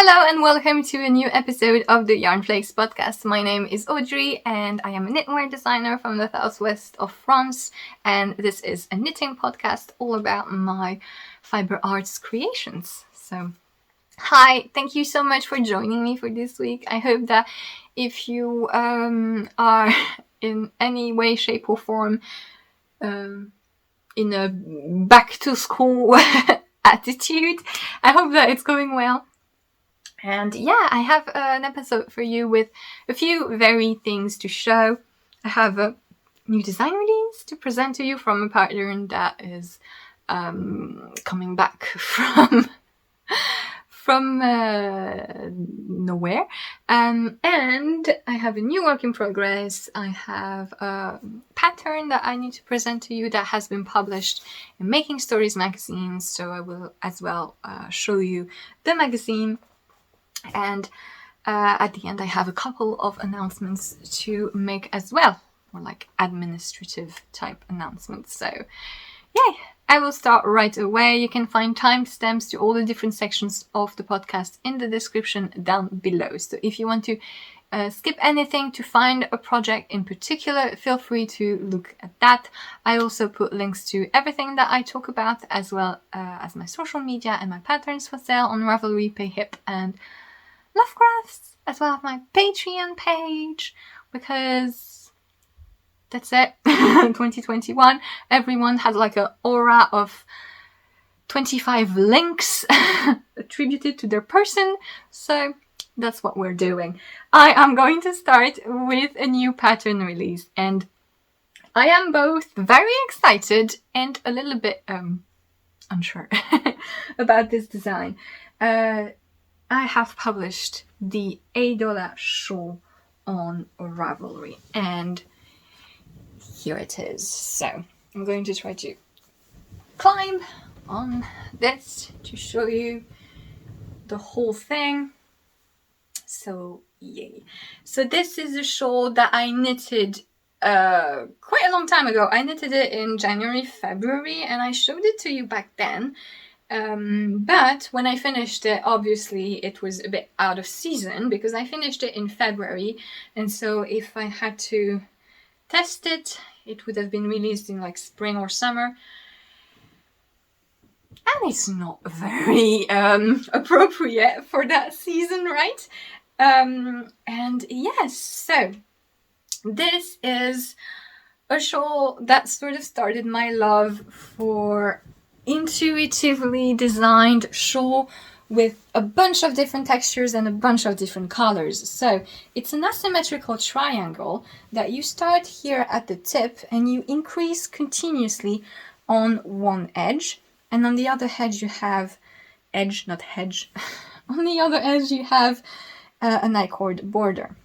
Hello and welcome to a new episode of the Yarnflakes Podcast. My name is Audrey and I am a knitwear designer from the southwest of France, and this is a knitting podcast all about my fiber arts creations. So, hi, thank you so much for joining me for this week. I hope that if you are in any way, shape or form in a back to school attitude, I hope that it's going well. And yeah, I have an episode for you with a few varied things to show. I have a new design release to present to you from a pattern that is coming back from nowhere. And I have a new work in progress. I have a pattern that I need to present to you that has been published in Making Stories magazine. So I will as well show you the magazine. And at the end, I have a couple of announcements to make as well, more like administrative type announcements. So, yay! I will start right away. You can find timestamps to all the different sections of the podcast in the description down below. So if you want to skip anything to find a project in particular, feel free to look at that. I also put links to everything that I talk about, as well as my social media and my patterns for sale on Ravelry, Payhip, and Lovecrafts, as well as my Patreon page, because that's it. 2021, everyone has like an aura of 25 links attributed to their person, so that's what we're doing. I am going to start with a new pattern release, and I am both very excited and a little bit unsure about this design. I have published the Eidola Shawl on Ravelry, and here it is. So I'm going to try to climb on this to show you the whole thing. So yay. So this is a shawl that I knitted quite a long time ago. I knitted it in January, February, and I showed it to you back then. But when I finished it, obviously it was a bit out of season because I finished it in February. And so if I had to test it, it would have been released in like spring or summer. And it's not very appropriate for that season, right? And yes, so this is a shawl that sort of started my love for intuitively designed shawl with a bunch of different textures and a bunch of different colors. So it's an asymmetrical triangle that you start here at the tip and you increase continuously on one edge, and on the other edge you have edge, not hedge. On the other edge you have a I-cord border.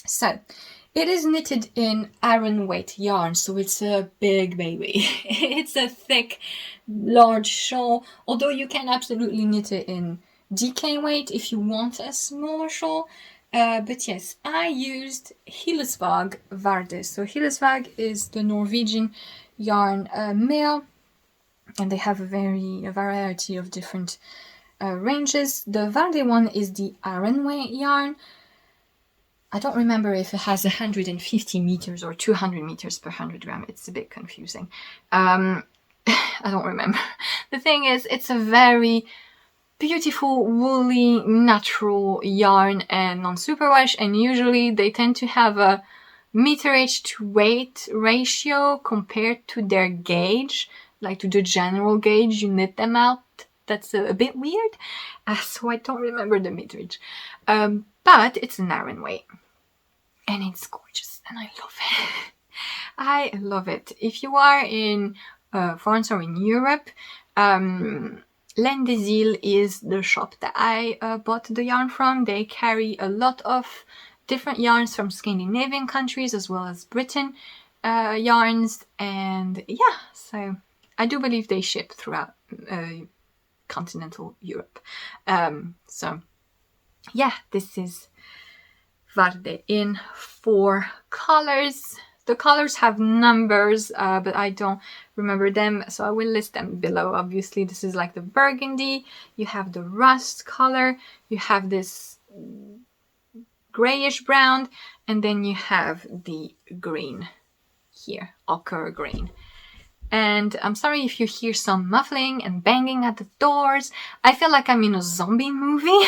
So it is knitted in Aran weight yarn, so it's a big baby. It's a thick, large shawl, although you can absolutely knit it in DK weight if you want a smaller shawl. But yes, I used Hillesvag Varde. So Hillesvag is the Norwegian yarn mill, and they have a variety of different ranges. The Varde one is the Aran weight yarn. I don't remember if it has 150 meters or 200 meters per 100 gram. It's a bit confusing. I don't remember. The thing is, it's a very beautiful, woolly, natural yarn and non-superwash. And usually they tend to have a meterage to weight ratio compared to their gauge, like to the general gauge you knit them out. That's a bit weird. So I don't remember the meterage. But it's an Aran weight. And it's gorgeous, and I love it. I love it. If you are in France or in Europe, Laine des Îles is the shop that I bought the yarn from. They carry a lot of different yarns from Scandinavian countries as well as Britain yarns. And yeah, so I do believe they ship throughout continental Europe. So yeah, this is Varde in 4 colors. The colors have numbers, but I don't remember them, so I will list them below. Obviously, this is like the burgundy, you have the rust color, you have this grayish brown, and then you have the green here, ochre green. And I'm sorry if you hear some muffling and banging at the doors. I feel like I'm in a zombie movie.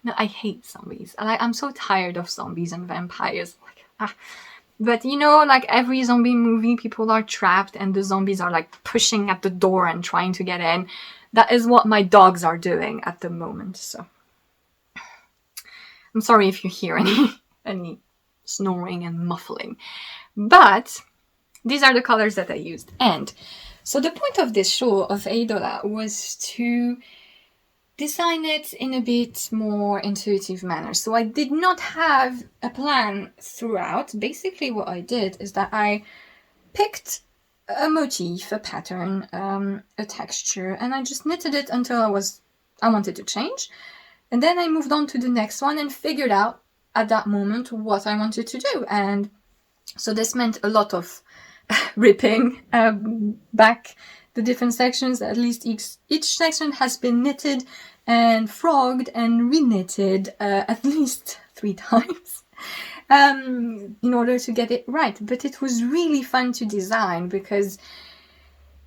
No, I hate zombies. I'm so tired of zombies and vampires. But you know, like every zombie movie, people are trapped and the zombies are like pushing at the door and trying to get in. That is what my dogs are doing at the moment. So I'm sorry if you hear any snoring and muffling. But these are the colors that I used. And so the point of this shawl of Eidola was to design it in a bit more intuitive manner. So I did not have a plan throughout. Basically what I did is that I picked a motif, a pattern, a texture, and I just knitted it until I wanted to change. And then I moved on to the next one and figured out at that moment what I wanted to do. And so this meant a lot of ripping back the different sections. At least each section has been knitted and frogged and reknitted at least 3 times in order to get it right. But it was really fun to design because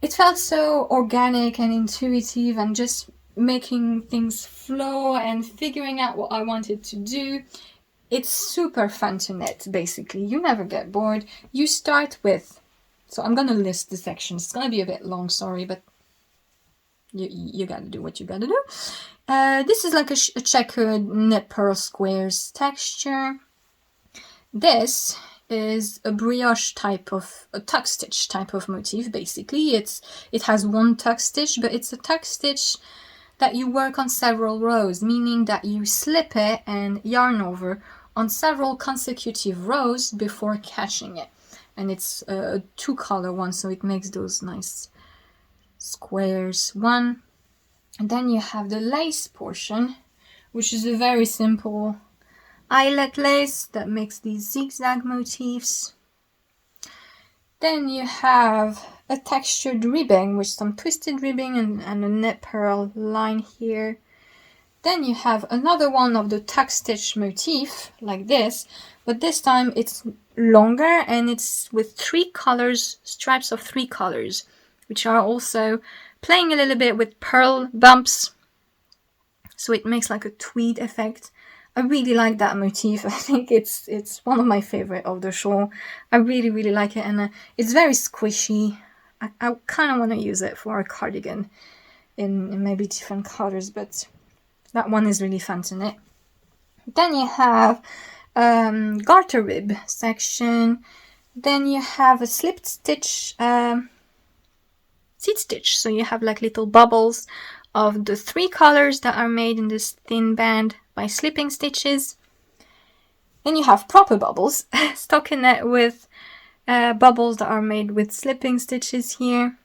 it felt so organic and intuitive, and just making things flow and figuring out what I wanted to do. It's super fun to knit, basically. You never get bored. You start with... So I'm going to list the sections. It's going to be a bit long, sorry, but you got to do what you got to do. This is like a checkered knit purl squares texture. This is a brioche type of, a tuck stitch type of motif, basically. It has one tuck stitch, but it's a tuck stitch that you work on several rows, meaning that you slip it and yarn over on several consecutive rows before catching it. And it's a 2-color one, so it makes those nice squares. One, and then you have the lace portion, which is a very simple eyelet lace that makes these zigzag motifs. Then you have a textured ribbing with some twisted ribbing and a knit purl line here. Then you have another one of the tuck stitch motif like this, but this time it's longer and it's with 3 colors, stripes of 3 colors, which are also playing a little bit with purl bumps, so it makes like a tweed effect. I really like that motif. I think it's one of my favorite of the shawl. I really like it, and it's very squishy. I kind of want to use it for a cardigan in maybe different colors, but that one is really fun to knit. Then you have garter rib section. Then you have a slipped stitch, seed stitch. So you have like little bubbles of the 3 colors that are made in this thin band by slipping stitches. Then you have proper bubbles, stockinette with bubbles that are made with slipping stitches here.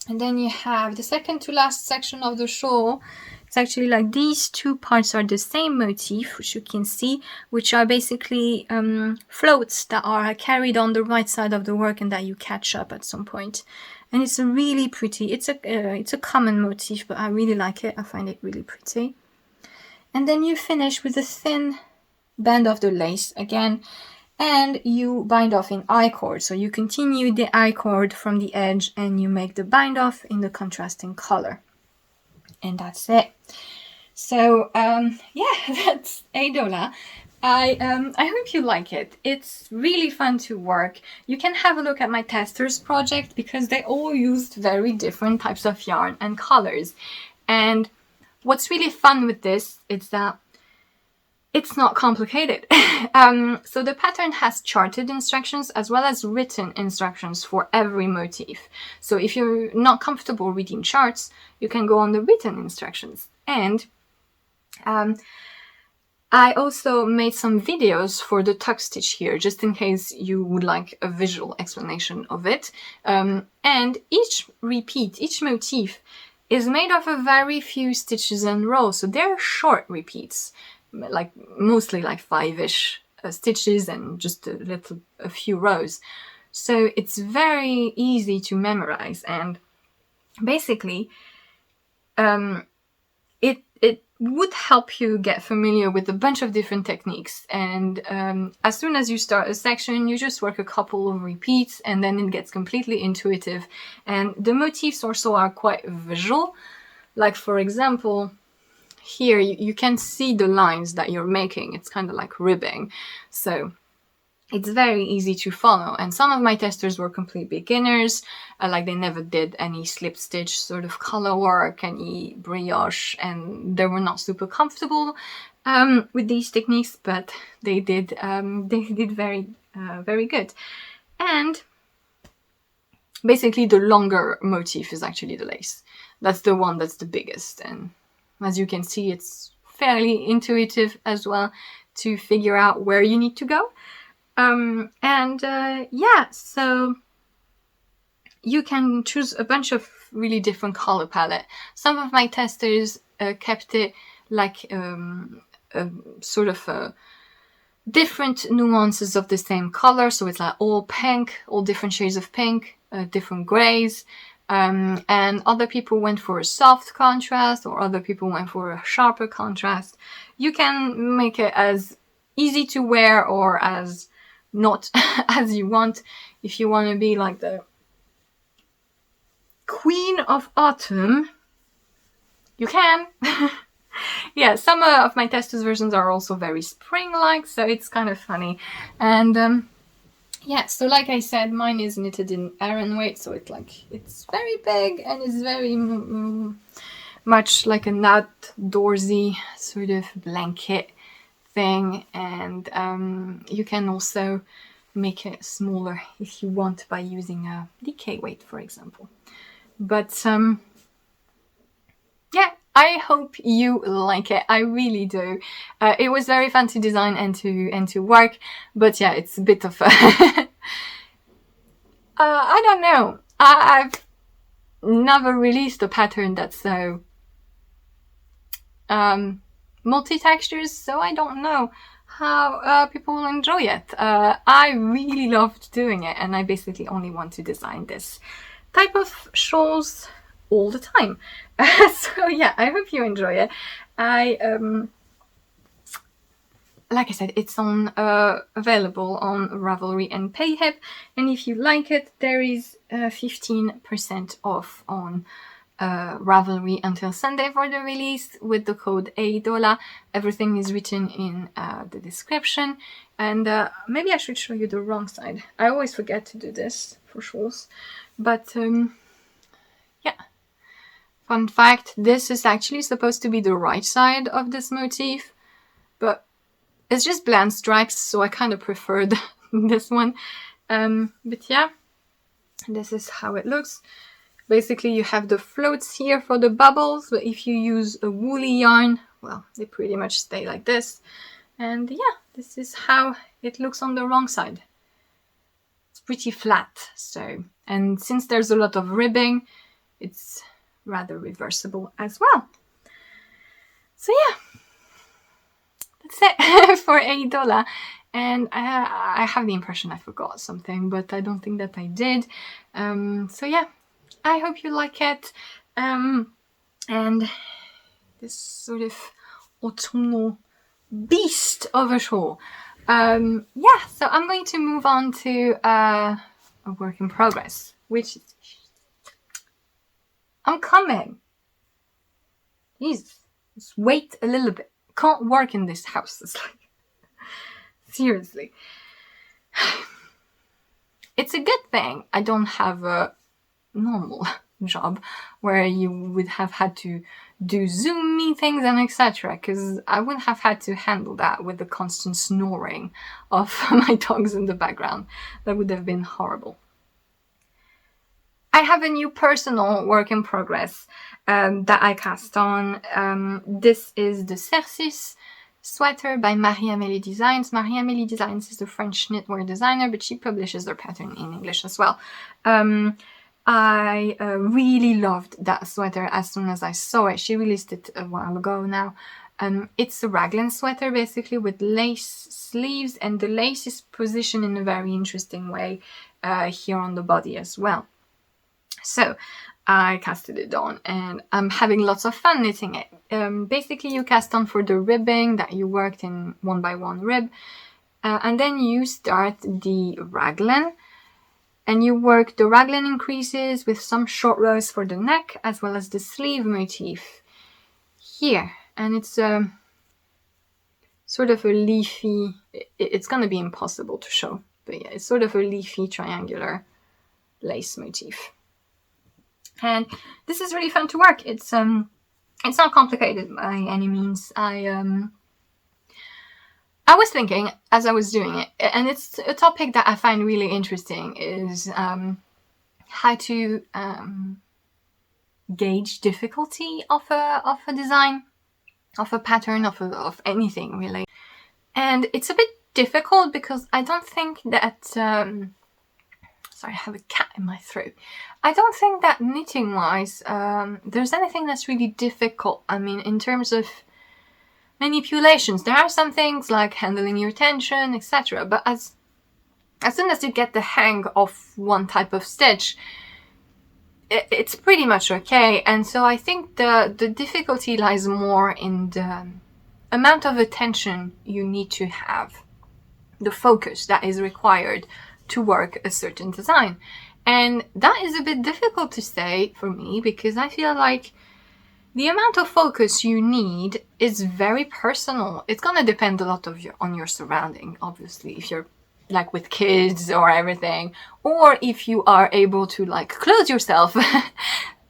And then you have the second to last section of the shawl. It's actually like these 2 parts are the same motif, which you can see, which are basically floats that are carried on the right side of the work and that you catch up at some point. And it's a really pretty, it's a common motif, but I really like it. I find it really pretty. And then you finish with a thin band of the lace again, and you bind off in I-cord. So you continue the I-cord from the edge and you make the bind off in the contrasting color. And that's it. So yeah, that's Eidola. I hope you like it. It's really fun to work. You can have a look at my testers project because they all used very different types of yarn and colors. And what's really fun with this is that it's not complicated. So the pattern has charted instructions as well as written instructions for every motif. So if you're not comfortable reading charts, you can go on the written instructions. And I also made some videos for the tuck stitch here, just in case you would like a visual explanation of it. And each repeat, each motif is made of a very few stitches and rows. So they're short repeats, like mostly like 5-ish stitches and just a few rows. So it's very easy to memorize, and basically it would help you get familiar with a bunch of different techniques. And as soon as you start a section, you just work a couple of repeats, and then it gets completely intuitive. And the motifs also are quite visual. Like, for example, here you can see the lines that you're making. It's kind of like ribbing. So it's very easy to follow. And some of my testers were complete beginners, like they never did any slip stitch sort of color work, any brioche, and they were not super comfortable with these techniques, but they did very, very good. And basically the longer motif is actually the lace. That's the one that's the biggest. And as you can see, it's fairly intuitive as well to figure out where you need to go. So you can choose a bunch of really different color palette. Some of my testers kept it like sort of different nuances of the same color. So it's like all pink, all different shades of pink, different grays. And other people went for a soft contrast, or other people went for a sharper contrast. You can make it as easy to wear or as not as you want. If you want to be like the Queen of Autumn, you can. Yeah, some of my testers versions are also very spring-like, so it's kind of funny. And so like I said, mine is knitted in Aran weight, so it's very big, and it's very much like an outdoorsy sort of blanket thing. And you can also make it smaller if you want by using a DK weight, for example. But I hope you like it. I really do. It was very fun to design and to work, but yeah, it's a bit of a I don't know. I've never released a pattern that's so multi-textures, so I don't know how people will enjoy it. I really loved doing it, and I basically only want to design this type of shawls all the time. So yeah, I hope you enjoy it. Like I said, it's available on Ravelry and Payhip, and if you like it, there is 15% off on Ravelry until Sunday for the release with the code Eidola. Everything is written in the description. And maybe I should show you the wrong side. I always forget to do this for shawls. But yeah. Fun fact, this is actually supposed to be the right side of this motif, but it's just bland stripes, so I kind of preferred this one. But yeah, this is how it looks. Basically, you have the floats here for the bubbles, but if you use a woolly yarn, well, they pretty much stay like this. And yeah, this is how it looks on the wrong side. It's pretty flat, so, and since there's a lot of ribbing, it's rather reversible as well. So yeah, that's it for Eidola. And I have the impression I forgot something, but I don't think that I did. So yeah, I hope you like it. And this sort of autumnal beast of a shawl. Yeah, so I'm going to move on to a work in progress, which is... I'm coming. Jesus, just wait a little bit. Can't work in this house. It's like, seriously. It's a good thing I don't have a normal job where you would have had to do Zoom meetings and etc., because I wouldn't have had to handle that with the constant snoring of my dogs in the background. That would have been horrible. I have a new personal work in progress that I cast on. This is the Cercis sweater by Marie-Amélie Designs. Marie-Amélie Designs is a French knitwear designer, but she publishes their pattern in English as well. I really loved that sweater as soon as I saw it. She released it a while ago now. It's a raglan sweater basically with lace sleeves, and the lace is positioned in a very interesting way here on the body as well. So I casted it on and I'm having lots of fun knitting it. Basically you cast on for the ribbing that you worked in 1x1 rib, and then you start the raglan and you work the raglan increases with some short rows for the neck as well as the sleeve motif here. And it's sort of a leafy, it's going to be impossible to show, but yeah, it's sort of a leafy triangular lace motif. And this is really fun to work. It's not complicated by any means. I was thinking as I was doing it, and it's a topic that I find really interesting, is how to gauge difficulty of a design, of a pattern, of anything really. And it's a bit difficult because I don't think that sorry, I have a cat in my throat. I don't think that knitting wise there's anything that's really difficult. I mean, in terms of manipulations, there are some things like handling your tension, etc. But as soon as you get the hang of one type of stitch, it's pretty much okay. And so I think the difficulty lies more in the amount of attention you need to have, the focus that is required to work a certain design. And that is a bit difficult to say for me, because I feel like the amount of focus you need is very personal. It's gonna depend a lot on your surrounding, obviously, if you're like with kids or everything, or if you are able to like close yourself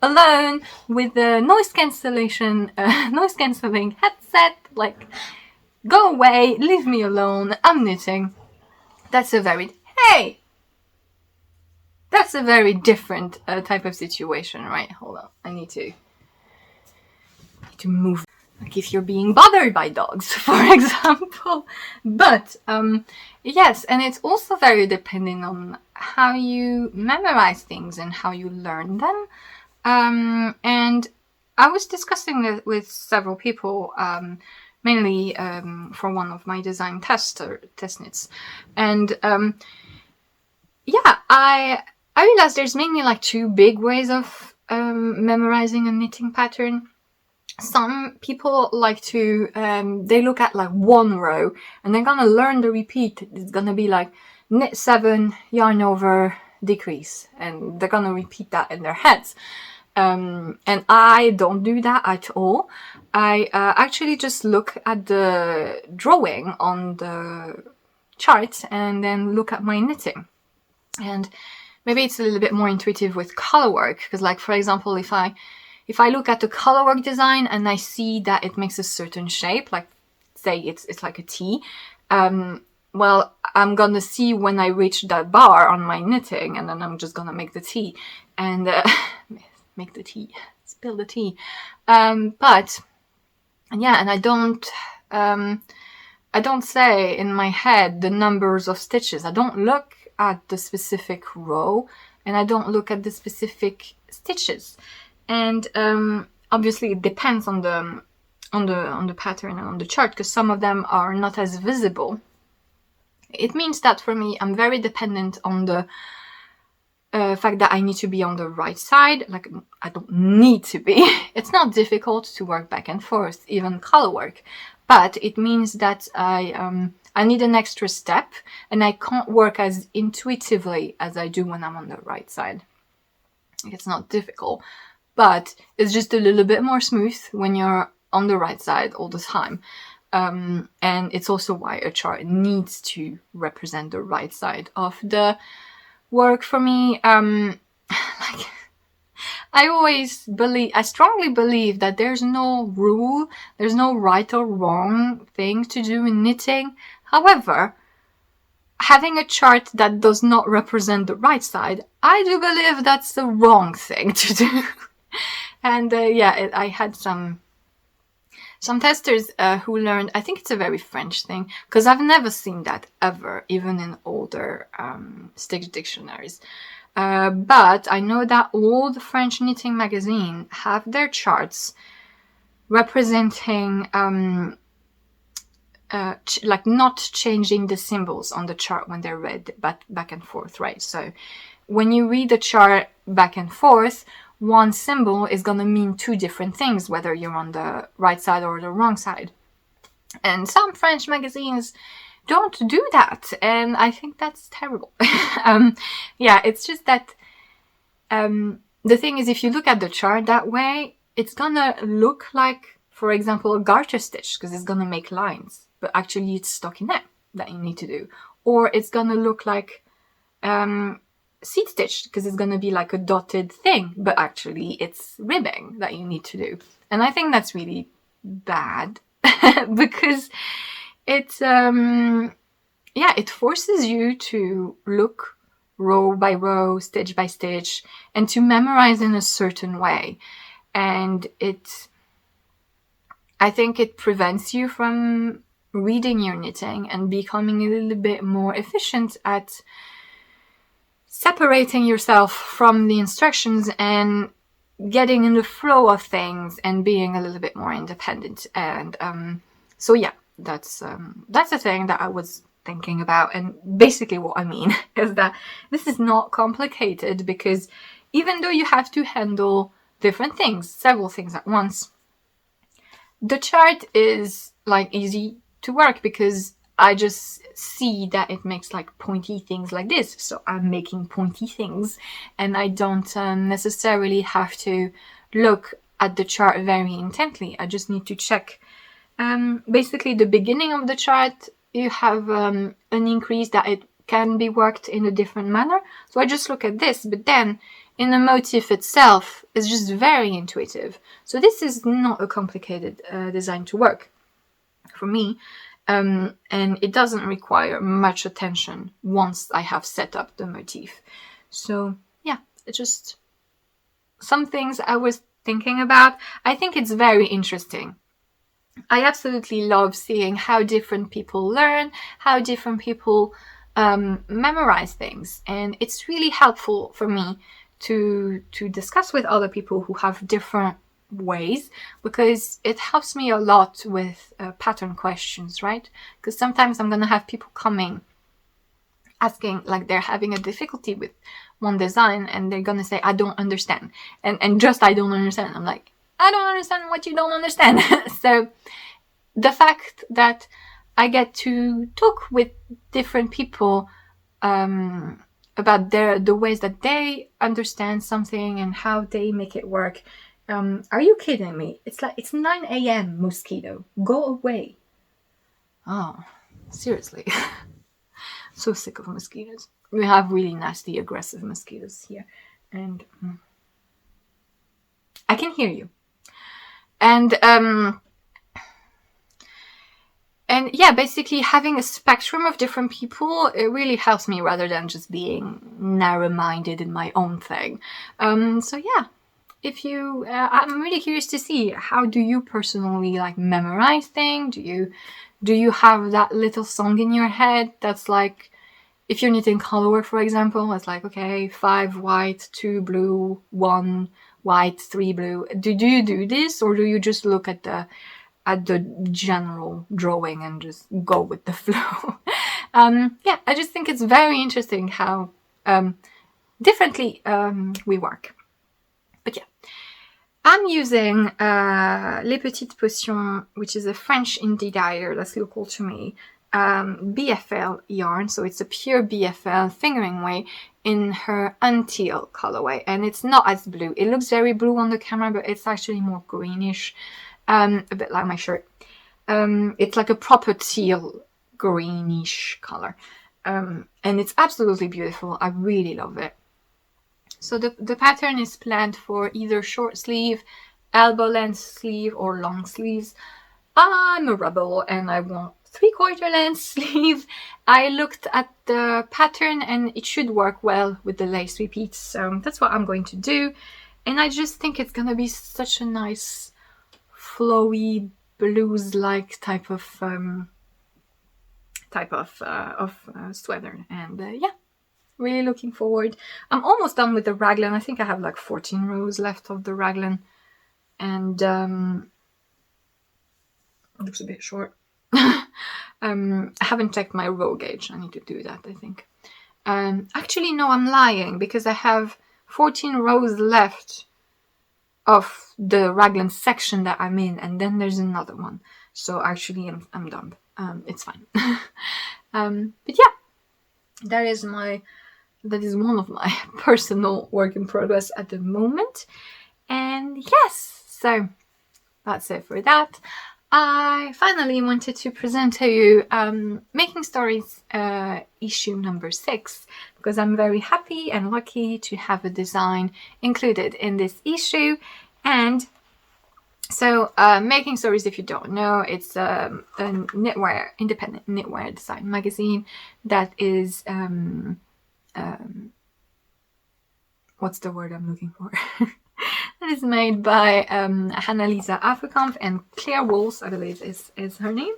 alone with a noise cancelling headset, like go away, leave me alone, I'm knitting. That's a very different type of situation, right? Hold on, I need to move, like if you're being bothered by dogs, for example. But yes, and it's also very dependent on how you memorize things and how you learn them. And I was discussing this with several people, mainly for one of my design test knits, and yeah, I realized there's mainly like two big ways of memorizing a knitting pattern. Some people like to, they look at like one row and they're gonna learn the repeat. It's gonna be like knit 7, yarn over, decrease, and they're gonna repeat that in their heads. And I don't do that at all. I actually just look at the drawing on the chart and then look at my knitting. And maybe it's a little bit more intuitive with color work, because like, for example, if I look at the color work design and I see that it makes a certain shape, like say it's like a T, well, I'm gonna see when I reach that bar on my knitting, and then I'm just gonna make the T and make the tea, spill the tea. But yeah, and I don't say in my head the numbers of stitches. I don't look at the specific row and I don't look at the specific stitches. And obviously it depends on the pattern and on the chart, because some of them are not as visible. It means that for me, I'm very dependent on the fact that I need to be on the right side. Like, I don't need to be. It's not difficult to work back and forth, even color work, but it means that I need an extra step and I can't work as intuitively as I do when I'm on the right side. It's not difficult, but it's just a little bit more smooth when you're on the right side all the time. And it's also why a chart needs to represent the right side of the work for me. Like, I strongly believe that there's no rule, there's no right or wrong thing to do in knitting. However, having a chart that does not represent the right side, I do believe that's the wrong thing to do. And I had some testers who learned, I think it's a very French thing, because I've never seen that ever, even in older stitch dictionaries. But I know that all the French knitting magazines have their charts representing like not changing the symbols on the chart when they're read back and forth, right? So when you read the chart back and forth, one symbol is going to mean two different things, whether you're on the right side or the wrong side. And some French magazines don't do that, and I think that's terrible. Yeah, it's just that the thing is, if you look at the chart that way, it's gonna look like, for example, a garter stitch, because it's gonna make lines, but actually it's stockinette that you need to do. Or it's gonna look like seed stitch, because it's gonna be like a dotted thing, but actually it's ribbing that you need to do. And I think that's really bad because it's it forces you to look row by row, stitch by stitch, and to memorize in a certain way. And I think it prevents you from reading your knitting and becoming a little bit more efficient at separating yourself from the instructions and getting in the flow of things and being a little bit more independent. And so yeah, that's a thing that I was thinking about. And basically what I mean is that this is not complicated, because even though you have to handle different things, several things at once, the chart is like easy to work, because I just see that it makes like pointy things like this, so I'm making pointy things, and I don't necessarily have to look at the chart very intently. I just need to check basically the beginning of the chart. You have an increase that it can be worked in a different manner, so I just look at this, but then in the motif itself, it's just very intuitive. So this is not a complicated design to work for me, and it doesn't require much attention once I have set up the motif. So yeah, it's just some things I was thinking about. I think it's very interesting. I absolutely love seeing how different people learn, how different people memorize things, and it's really helpful for me to discuss with other people who have different ways, because it helps me a lot with pattern questions, right? Because sometimes I'm gonna have people coming asking, like they're having a difficulty with one design, and they're gonna say, I don't understand, and just I don't understand. I'm like, I don't understand what you don't understand. So the fact that I get to talk with different people about the ways that they understand something and how they make it work. Are you kidding me? It's 9 a.m. mosquito. Go away. Oh, seriously. So sick of mosquitoes. We have really nasty, aggressive mosquitoes here. And I can hear you. And yeah, basically having a spectrum of different people, it really helps me rather than just being narrow-minded in my own thing. So yeah, if you, I'm really curious to see, how do you personally like memorize things? Do you have that little song in your head that's like, if you're knitting colorwork, for example, it's like, okay, 5 white, 2 blue, 1 white, 3 blue. Do you do this, or do you just look at the general drawing and just go with the flow? Yeah, I just think it's very interesting how differently we work. But yeah, I'm using Les Petites Potions, which is a French indie dyer that's local to me, BFL yarn, so it's a pure BFL fingering weight in her Untitled colorway, and it's not as blue. It looks very blue on the camera, but it's actually more greenish, a bit like my shirt. It's like a proper teal greenish color, and it's absolutely beautiful. I really love it. So the pattern is planned for either short sleeve, elbow length sleeve, or long sleeves. I'm a rebel and I want 3/4 length sleeve. I looked at the pattern and it should work well with the lace repeats, so that's what I'm going to do. And I just think it's gonna be such a nice flowy blues-like type of sweater, and yeah, really looking forward. I'm almost done with the raglan. I think I have like 14 rows left of the raglan, and looks a bit short. I haven't checked my row gauge. I need to do that, I think. Actually, no, I'm lying, because I have 14 rows left of the raglan section that I'm in, and then there's another one. So actually, I'm done. It's fine. But yeah, that is one of my personal work in progress at the moment. And yes, so that's it for that. I finally wanted to present to you Making Stories issue number 6, because I'm very happy and lucky to have a design included in this issue. And so Making Stories, if you don't know, it's a knitwear, independent knitwear design magazine that is what's the word I'm looking for? That is made by Hannah-Lisa Afrikamp and Claire Walls, I believe is her name.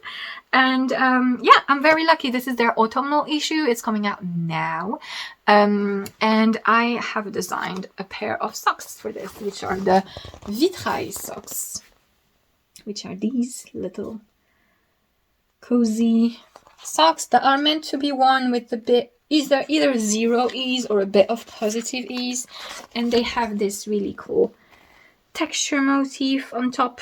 And yeah, I'm very lucky. This is their autumnal issue. It's coming out now. And I have designed a pair of socks for this, which are the Vitrail socks, which are these little cozy socks that are meant to be worn with a bit either zero ease or a bit of positive ease. And they have this really cool texture motif on top.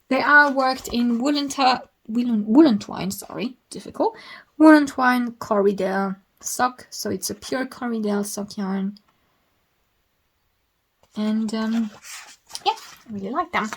They are worked in woolen twine, woolen twine Corriedale sock. So it's a pure Corriedale sock yarn. And yeah, I really like them.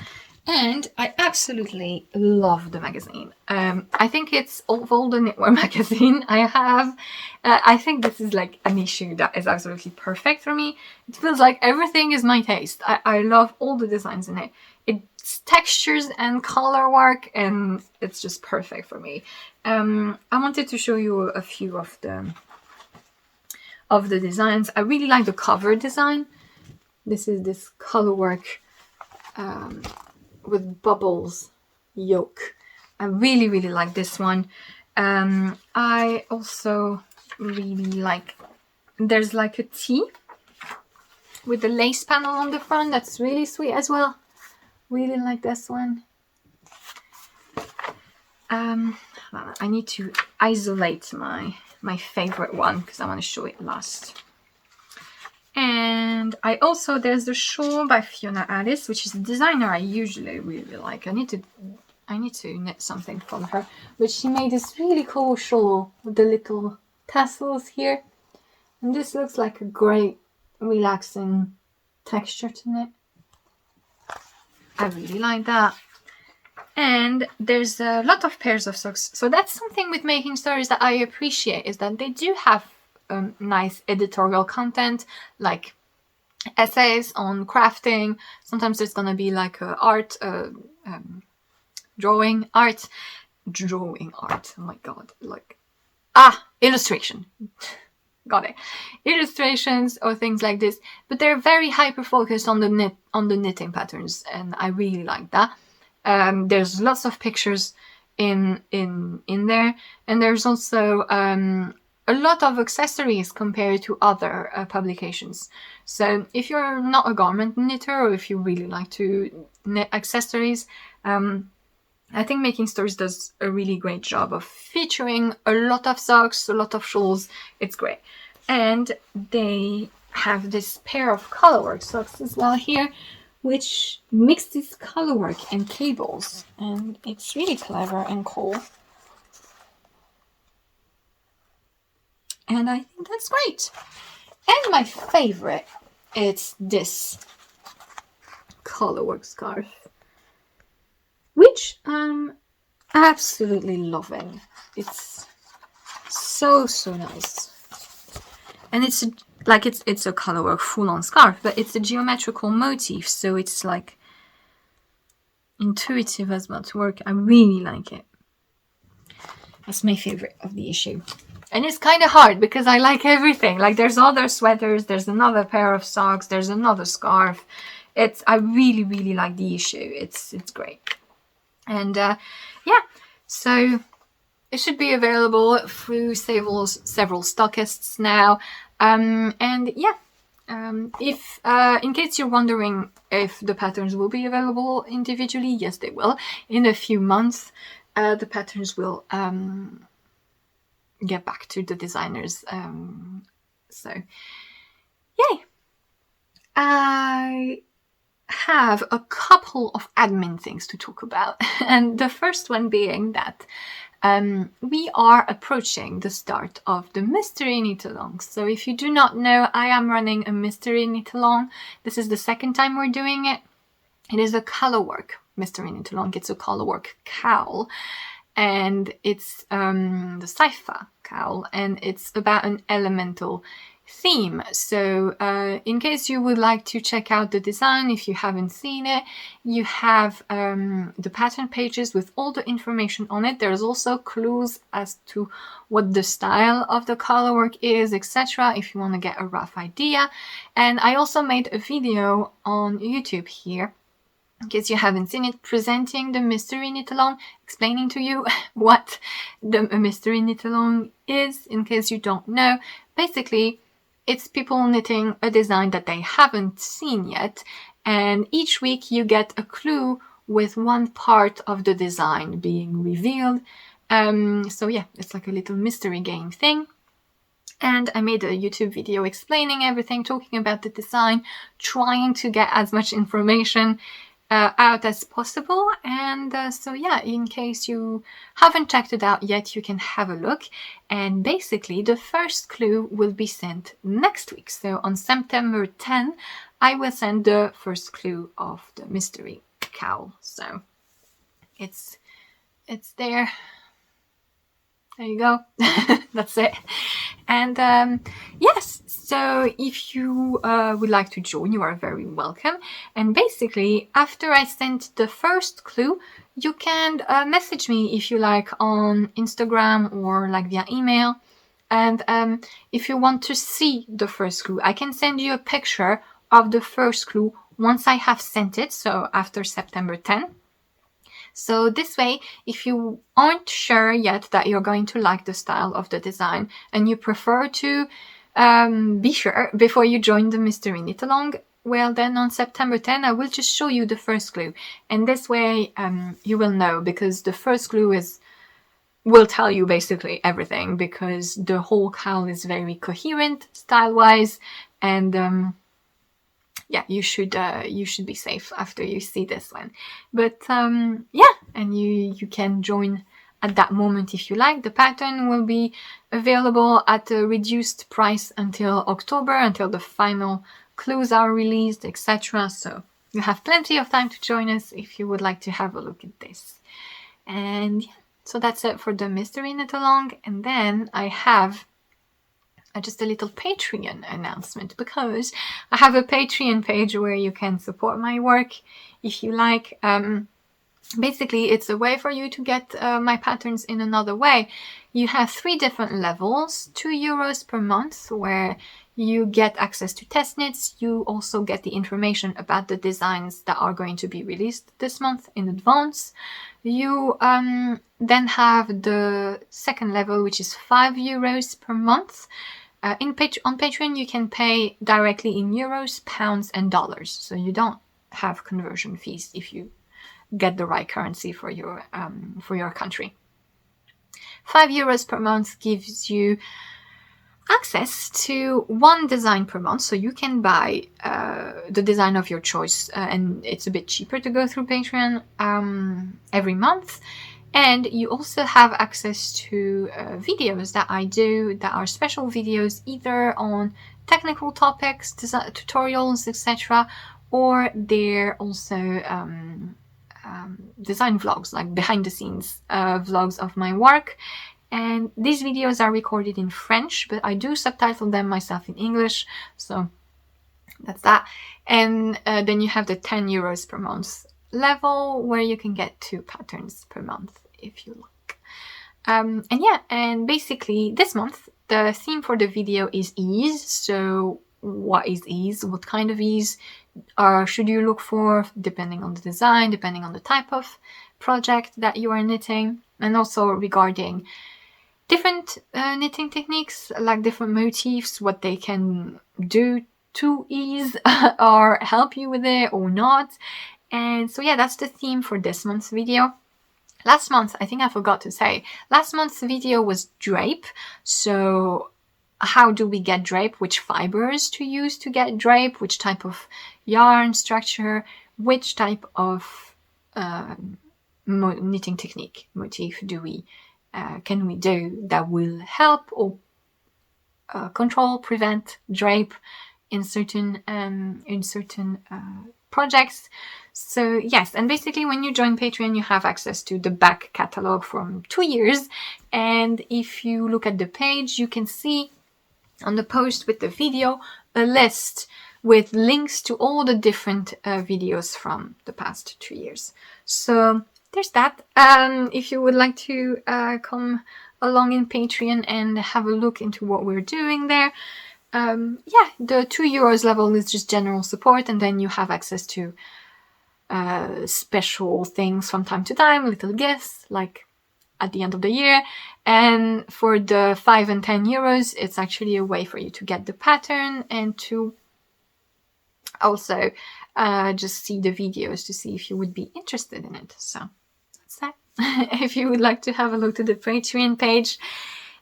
And I absolutely love the magazine. I think it's of all the knitwear magazine I have. I think this is like an issue that is absolutely perfect for me. It feels like everything is my taste. I love all the designs in it. It's textures and color work, and it's just perfect for me. I wanted to show you a few of the designs. I really like the cover design. This is this color work with bubbles yoke. I really, really like this one. I also really like, there's like a T with the lace panel on the front. That's really sweet as well. Really like this one. I need to isolate my favorite one because I want to show it last. And there's the shawl by Fiona Alice, which is a designer I usually really like. I need to knit something from her. But she made this really cool shawl with the little tassels here. And this looks like a great relaxing texture to knit. I really like that. And there's a lot of pairs of socks. So that's something with Making Stories that I appreciate, is that they do have nice editorial content, like essays on crafting. Sometimes there's gonna be like drawing art. Oh my god, illustration. Got it. Illustrations or things like this, but they're very hyper focused on the knitting patterns, and I really like that. There's lots of pictures in there, and there's also a lot of accessories compared to other publications. So if you're not a garment knitter, or if you really like to knit accessories, I think Making Stories does a really great job of featuring a lot of socks, a lot of shawls. It's great. And they have this pair of colorwork socks as well here, which mixes colorwork and cables. And it's really clever and cool. And I think that's great. And my favorite, it's this colorwork scarf, which I'm absolutely loving. It's so nice. And it's a colorwork full-on scarf, but it's a geometrical motif, so it's like intuitive as well to work. I really like it. That's my favorite of the issue. And it's kind of hard because I like everything. Like there's other sweaters, there's another pair of socks, there's another scarf. I really, really like the issue. It's great. And yeah, so it should be available through several stockists now. And yeah, If in case you're wondering if the patterns will be available individually, yes, they will. In a few months, the patterns will get back to the designers. So, yay! I have a couple of admin things to talk about, and the first one being that we are approaching the start of the Mystery Knit-along. So if you do not know, I am running a Mystery Knit-along. This is the second time we're doing it. It is a colorwork Mystery Knit-along. It's a colorwork KAL, and it's the Sypha KAL, and it's about an elemental theme. So in case you would like to check out the design, if you haven't seen it, you have the pattern pages with all the information on it. There's also clues as to what the style of the colorwork is, etc., if you want to get a rough idea. And I also made a video on YouTube here, in case you haven't seen it, presenting the Mystery Knit-along, explaining to you what the Mystery Knit-along is, in case you don't know. Basically, it's people knitting a design that they haven't seen yet, and each week you get a clue with one part of the design being revealed. So yeah, it's like a little mystery game thing. And I made a YouTube video explaining everything, talking about the design, trying to get as much information out as possible. And so yeah, in case you haven't checked it out yet, you can have a look. And basically the first clue will be sent next week. So on September 10, I will send the first clue of the Mystery KAL. So it's there. There you go. That's it. And yes, so if you would like to join, you are very welcome. And basically, after I sent the first clue, you can message me if you like on Instagram or like via email. And if you want to see the first clue, I can send you a picture of the first clue once I have sent it, so after September 10. So this way, if you aren't sure yet that you're going to like the style of the design and you prefer to be sure before you join the Mystery Knit-along, well then on September 10 I will just show you the first clue. And this way you will know, because the first clue will tell you basically everything, because the whole KAL is very coherent style-wise, and yeah, you should be safe after you see this one. But yeah, and you can join at that moment if you like. The pattern will be available at a reduced price until October, until the final clues are released, etc. So you have plenty of time to join us if you would like to have a look at this. And yeah, so that's it for the Mystery Knit-along. And then I have just a little Patreon announcement, because I have a Patreon page where you can support my work if you like. Basically, it's a way for you to get my patterns in another way. You have 3 different levels, €2 per month, where you get access to test knits. You also get the information about the designs that are going to be released this month in advance. You then have the second level, which is €5 per month. On Patreon, you can pay directly in euros, pounds, and dollars. So you don't have conversion fees if you get the right currency for your country. €5 per month gives you access to 1 design per month, so you can buy the design of your choice, and it's a bit cheaper to go through Patreon every month. And you also have access to videos that I do that are special videos, either on technical topics, tutorials, etc., or they're also design vlogs, like behind the scenes vlogs of my work. And these videos are recorded in French, but I do subtitle them myself in English, so that's that. And then you have the €10 per month level, where you can get 2 patterns per month if you like. And yeah, and basically this month the theme for the video is ease. So what is ease? What kind of ease should you look for, depending on the design, depending on the type of project that you are knitting, and also regarding different knitting techniques, like different motifs, what they can do to ease or help you with it or not. And so yeah, that's the theme for this month's video. Last month, I think I forgot to say, last month's video was drape. So how do we get drape? Which fibers to use to get drape? Which type of yarn structure? Which type of knitting technique, motif can we do that will help or control, prevent drape in certain projects. So yes, and basically when you join Patreon, you have access to the back catalog from 2 years. And if you look at the page, you can see on the post with the video a list with links to all the different videos from the past 2 years. So there's that. If you would like to come along in Patreon and have a look into what we're doing there, yeah, the €2 level is just general support, and then you have access to special things from time to time, little gifts like at the end of the year. And for the €5 and €10, it's actually a way for you to get the pattern and to also just see the videos to see if you would be interested in it. So that's that. If you would like to have a look to the Patreon page.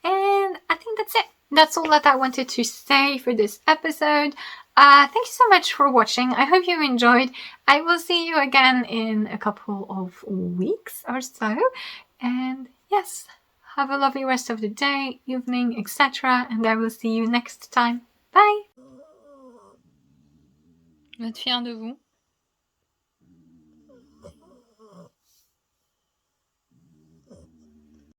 And I think that's it. That's all that I wanted to say for this episode. Thank you so much for watching. I hope you enjoyed. I will see you again in a couple of weeks or so. And yes, have a lovely rest of the day, evening, etc. And I will see you next time. Bye! Je vais être fière de vous.